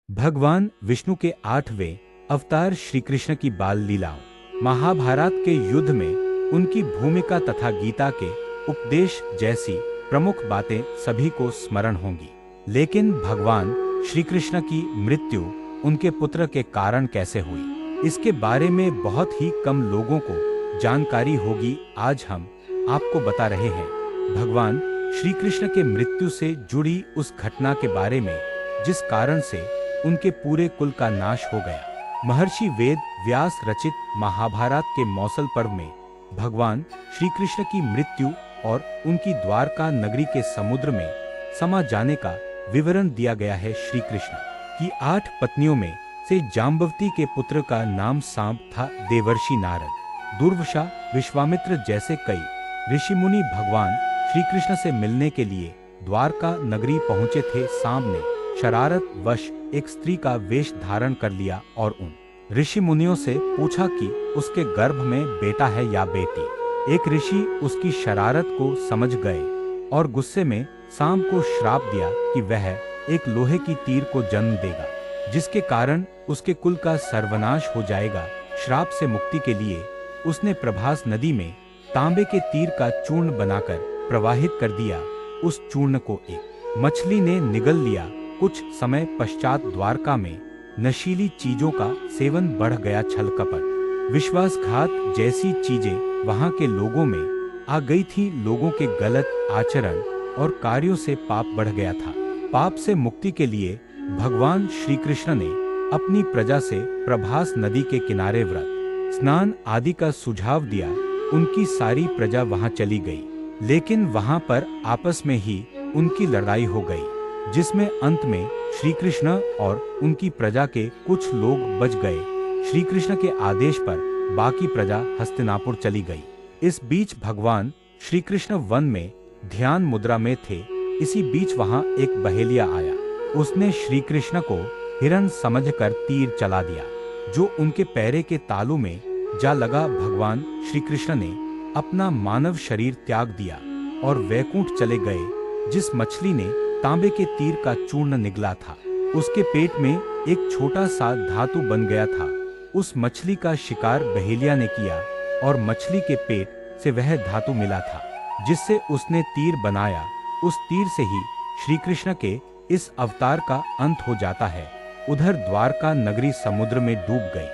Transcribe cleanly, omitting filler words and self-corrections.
भगवान विष्णु के 8वें अवतार श्री कृष्ण की बाल लीलाओं, महाभारत के युद्ध में उनकी भूमिका तथा गीता के उपदेश जैसी प्रमुख बातें सभी को स्मरण होंगी। लेकिन भगवान श्री कृष्ण की मृत्यु उनके पुत्र के कारण कैसे हुई, इसके बारे में बहुत ही कम लोगों को जानकारी होगी। आज हम आपको बता रहे हैं भगवान श्री कृष्ण के मृत्यु से जुड़ी उस घटना के बारे में जिस कारण से उनके पूरे कुल का नाश हो गया। महर्षि वेद व्यास रचित महाभारत के मौसल पर्व में भगवान श्री कृष्ण की मृत्यु और उनकी द्वारका नगरी के समुद्र में समा जाने का विवरण दिया गया है। श्री कृष्ण की 8 पत्नियों में से जाम्बवती के पुत्र का नाम सांब था। देवर्षि नारद, दुर्वासा, विश्वामित्र जैसे कई ऋषि मुनि भगवान श्री कृष्ण से मिलने के लिए द्वारका नगरी पहुंचे थे। सांब ने शरारत वश एक स्त्री का वेश धारण कर लिया और उन ऋषि मुनियों से पूछा कि उसके गर्भ में बेटा है या बेटी। एक ऋषि उसकी शरारत को समझ गए और गुस्से में सांब को श्राप दिया कि वह एक लोहे की तीर को जन्म देगा, जिसके कारण उसके कुल का सर्वनाश हो जाएगा। श्राप से मुक्ति के लिए उसने प्रभास नदी में तांबे के तीर का चूर्ण बनाकर प्रवाहित कर दिया। उस चूर्ण को एक मछली ने निगल लिया। कुछ समय पश्चात द्वारका में नशीली चीजों का सेवन बढ़ गया। छल कपट, विश्वासघात जैसी चीजें वहां के लोगों में आ गई थी। लोगों के गलत आचरण और कार्यों से पाप बढ़ गया था। पाप से मुक्ति के लिए भगवान श्री कृष्ण ने अपनी प्रजा से प्रभास नदी के किनारे व्रत स्नान आदि का सुझाव दिया। उनकी सारी प्रजा वहां चली गई, लेकिन वहां पर आपस में ही उनकी लड़ाई हो गई, जिसमें अंत में श्री कृष्ण और उनकी प्रजा के कुछ लोग बच गए। श्री कृष्ण के आदेश पर बाकी प्रजा हस्तिनापुर चली गई। इस बीच भगवान श्री कृष्ण वन में ध्यान मुद्रा में थे। इसी बीच वहां एक बहेलिया आया। उसने श्री कृष्ण को हिरण समझकर तीर चला दिया, जो उनके पैरे के तालू में जा लगा। भगवान श्री कृष्ण ने अपना मानव शरीर त्याग दिया और वैकुंठ चले गए। जिस मछली ने तांबे के तीर का चूर्ण निगला था, उसके पेट में एक छोटा सा धातु बन गया था। उस मछली का शिकार बहेलिया ने किया और मछली के पेट से वह धातु मिला था, जिससे उसने तीर बनाया। उस तीर से ही श्री कृष्ण के इस अवतार का अंत हो जाता है। उधर द्वारका नगरी समुद्र में डूब गई।